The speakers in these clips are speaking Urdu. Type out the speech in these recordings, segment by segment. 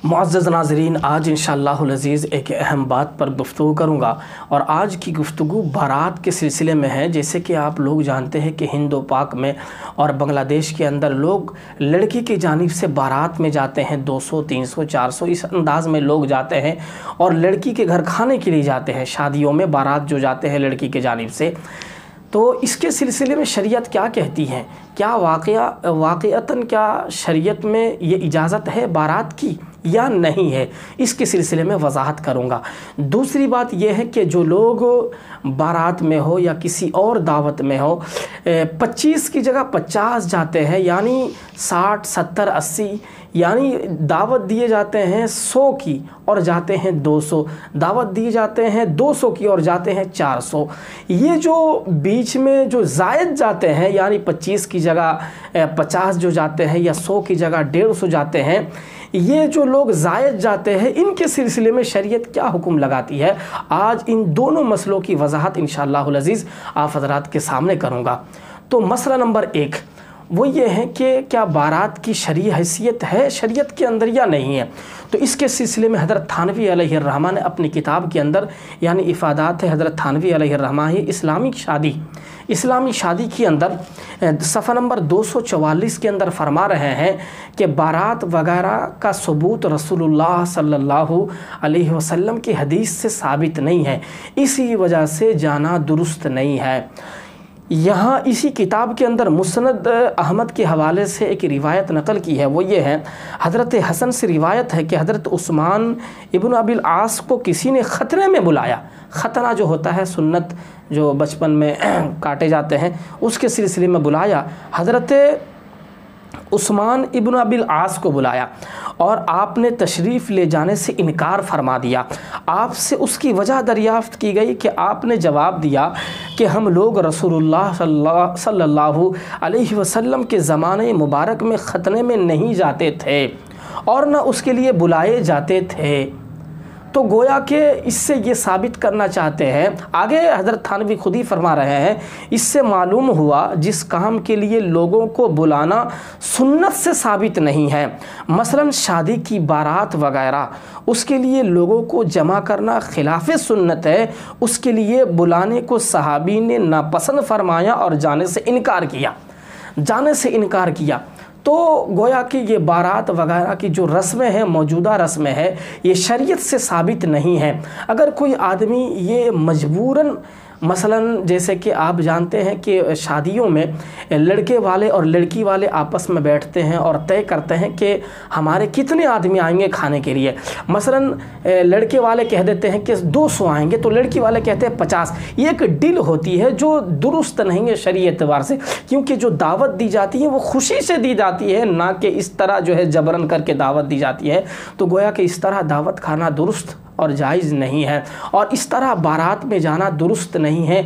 معزز ناظرین، آج انشاءاللہ العزیز ایک اہم بات پر گفتگو کروں گا، اور آج کی گفتگو بارات کے سلسلے میں ہے۔ جیسے کہ آپ لوگ جانتے ہیں کہ ہند و پاک میں اور بنگلہ دیش کے اندر لوگ لڑکی کی جانب سے بارات میں جاتے ہیں، 200 300 400 اس انداز میں لوگ جاتے ہیں، اور لڑکی کے گھر کھانے کے لیے جاتے ہیں۔ شادیوں میں بارات جو جاتے ہیں لڑکی کی جانب سے، تو اس کے سلسلے میں شریعت کیا کہتی ہے؟ کیا واقعتاً کیا شریعت میں یہ اجازت ہے بارات کی یا نہیں ہے؟ اس کے سلسلے میں وضاحت کروں گا۔ دوسری بات یہ ہے کہ جو لوگ بارات میں ہو یا کسی اور دعوت میں ہو، 25 کی جگہ 50 جاتے ہیں، یعنی 60 70 80، یعنی دعوت دیے جاتے ہیں 100 کی اور جاتے ہیں 200، دعوت دیے جاتے ہیں 200 کی اور جاتے ہیں 400۔ یہ جو بیچ میں جو زائد جاتے ہیں، یعنی 25 کی جگہ 50 جو جاتے ہیں یا 100 کی جگہ 150 جاتے ہیں، یہ جو لوگ زائد جاتے ہیں، ان کے سلسلے میں شریعت کیا حکم لگاتی ہے؟ آج ان دونوں مسئلوں کی وضاحت انشاءاللہ العزیز آپ حضرات کے سامنے کروں گا۔ تو مسئلہ نمبر 1 وہ یہ ہے کہ کیا بارات کی شرعی حیثیت ہے شریعت کے اندر یا نہیں ہے؟ تو اس کے سلسلے میں حضرت تھانوی علیہ الرحمہ نے اپنی کتاب کے اندر، یعنی افادات ہے حضرت تھانوی علیہ الرحمہ، اسلامی شادی کے اندر صفحہ نمبر 244 کے اندر فرما رہے ہیں کہ بارات وغیرہ کا ثبوت رسول اللہ صلی اللہ علیہ وسلم کی حدیث سے ثابت نہیں ہے، اسی وجہ سے جانا درست نہیں ہے۔ یہاں اسی کتاب کے اندر مسند احمد کے حوالے سے ایک روایت نقل کی ہے، وہ یہ ہے، حضرت حسن سے روایت ہے کہ حضرت عثمان ابن ابی العاص کو کسی نے خطرے میں بلایا۔ خطرہ جو ہوتا ہے سنت جو بچپن میں کاٹے جاتے ہیں، اس کے سلسلے میں بلایا، حضرت عثمان ابن ابی العاص کو بلایا اور آپ نے تشریف لے جانے سے انکار فرما دیا۔ آپ سے اس کی وجہ دریافت کی گئی کہ آپ نے جواب دیا کہ ہم لوگ رسول اللہ صلی اللہ علیہ وسلم کے زمانے مبارک میں ختنے میں نہیں جاتے تھے اور نہ اس کے لیے بلائے جاتے تھے۔ تو گویا کہ اس سے یہ ثابت کرنا چاہتے ہیں، آگے حضرت تھانوی خود ہی فرما رہے ہیں، اس سے معلوم ہوا جس کام کے لیے لوگوں کو بلانا سنت سے ثابت نہیں ہے، مثلا شادی کی بارات وغیرہ، اس کے لیے لوگوں کو جمع کرنا خلاف سنت ہے، اس کے لیے بلانے کو صحابی نے ناپسند فرمایا اور جانے سے انکار کیا۔ تو گویا کہ یہ بارات وغیرہ کی جو رسمیں ہیں، موجودہ رسمیں ہیں، یہ شریعت سے ثابت نہیں ہے۔ اگر کوئی آدمی یہ مجبوراً، مثلا جیسے کہ آپ جانتے ہیں کہ شادیوں میں لڑکے والے اور لڑکی والے آپس میں بیٹھتے ہیں اور طے کرتے ہیں کہ ہمارے کتنے آدمی آئیں گے کھانے کے لیے۔ مثلا لڑکے والے کہہ دیتے ہیں کہ 200 آئیں گے، تو لڑکی والے کہتے ہیں 50۔ یہ ایک ڈیل ہوتی ہے جو درست نہیں ہے شرعی اعتبار سے، کیونکہ جو دعوت دی جاتی ہے وہ خوشی سے دی جاتی ہے، نہ کہ اس طرح جو ہے جبرن کر کے دعوت دی جاتی ہے۔ تو گویا کہ اس طرح دعوت کھانا درست اور جائز نہیں ہے، اور اس طرح بارات میں جانا درست نہیں ہے۔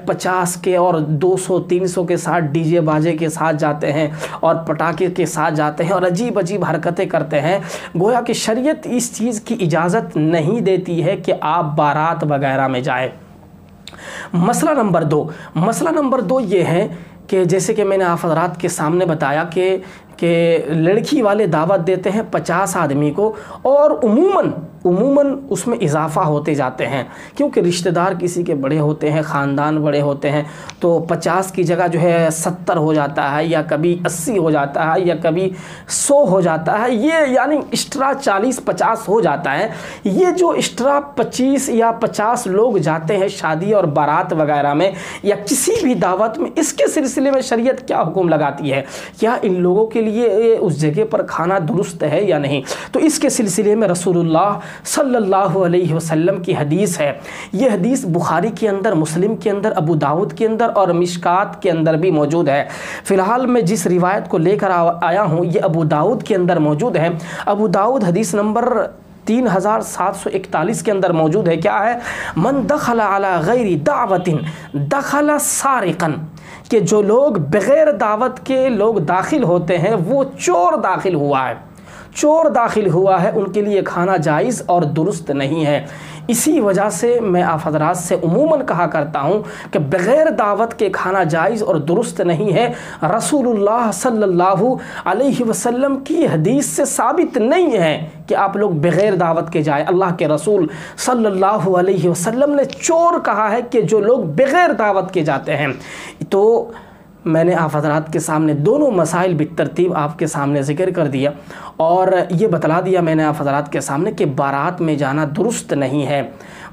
50 کے اور 200 300 کے ساتھ ڈی جے باجے کے ساتھ جاتے ہیں اور پٹاخے کے ساتھ جاتے ہیں اور عجیب حرکتیں کرتے ہیں۔ گویا کہ شریعت اس چیز کی اجازت نہیں دیتی ہے کہ آپ بارات وغیرہ میں جائیں۔ مسئلہ نمبر 2 یہ ہے کہ جیسے کہ میں نے آپ حضرات کے سامنے بتایا کہ لڑکی والے دعوت دیتے ہیں 50 آدمی کو، اور عموماً اس میں اضافہ ہوتے جاتے ہیں، کیونکہ رشتہ دار کسی کے بڑے ہوتے ہیں، خاندان بڑے ہوتے ہیں، تو 50 کی جگہ جو ہے 70 ہو جاتا ہے، یا کبھی 80 ہو جاتا ہے، یا کبھی 100 ہو جاتا ہے، یہ یعنی ایکسٹرا 40 50 ہو جاتا ہے۔ یہ جو ایکسٹرا 25 یا 50 لوگ جاتے ہیں شادی اور بارات وغیرہ میں یا کسی بھی دعوت میں، اس کے سلسلے میں شریعت کیا حکم لگاتی ہے؟ کیا ان لوگوں کے لیے اس جگہ پر کھانا درست ہے یا نہیں؟ تو اس کے سلسلے میں رسول اللہ صلی اللہ علیہ وسلم کی حدیث ہے۔ یہ حدیث بخاری کے اندر، مسلم کے اندر، ابو داؤد کے اندر اور مشکات کے اندر بھی موجود ہے۔ فی الحال میں جس روایت کو لے کر آیا ہوں یہ ابو داؤد کے اندر موجود ہے۔ ابو داؤد حدیث نمبر 3741 کے اندر موجود ہے۔ کیا ہے؟ من دخل علی غیر دعوت دخل سارقا، کہ جو لوگ بغیر دعوت کے لوگ داخل ہوتے ہیں وہ چور داخل ہوا ہے۔ چور داخل ہوا ہے ان کے لیے کھانا جائز اور درست نہیں ہے۔ اسی وجہ سے میں آپ حضرات سے عموماً کہا کرتا ہوں کہ بغیر دعوت کے کھانا جائز اور درست نہیں ہے۔ رسول اللہ صلی اللہ علیہ وسلم کی حدیث سے ثابت نہیں ہے کہ آپ لوگ بغیر دعوت کے جائیں۔ اللہ کے رسول صلی اللہ علیہ وسلم نے چور کہا ہے کہ جو لوگ بغیر دعوت کے جاتے ہیں۔ تو میں نے آپ حضرات کے سامنے دونوں مسائل بالترتیب آپ کے سامنے ذکر کر دیا، اور یہ بتلا دیا میں نے آپ حضرات کے سامنے کہ بارات میں جانا درست نہیں ہے۔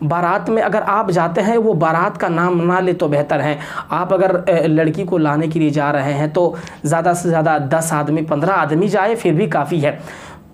بارات میں اگر آپ جاتے ہیں وہ بارات کا نام نہ لے تو بہتر ہے۔ آپ اگر لڑکی کو لانے کے لیے جا رہے ہیں تو زیادہ سے زیادہ 10 آدمی 15 آدمی جائے پھر بھی کافی ہے۔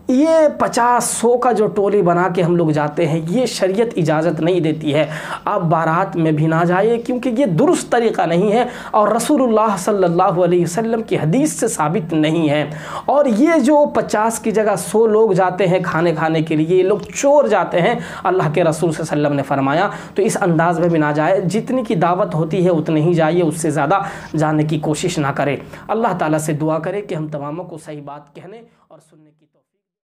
یہ 50-100 کا جو ٹولی بنا کے ہم لوگ جاتے ہیں یہ شریعت اجازت نہیں دیتی ہے۔ آپ بارات میں بھی نہ جائیں کیونکہ یہ درست طریقہ نہیں ہے اور رسول اللہ صلی اللہ علیہ وسلم کی حدیث سے ثابت نہیں ہے۔ اور یہ جو 50 کی جگہ 100 لوگ جاتے ہیں کھانے کے لیے، یہ لوگ چور جاتے ہیں، اللہ کے رسول صلی اللہ علیہ وسلم نے فرمایا، تو اس انداز میں بھی نہ جائے۔ جتنی کی دعوت ہوتی ہے اتنی ہی جائیے، اس سے زیادہ جانے کی کوشش نہ کرے۔ اللہ تعالیٰ سے دعا کرے کہ ہم تماموں کو صحیح بات کہنے اور سننے کی توفیق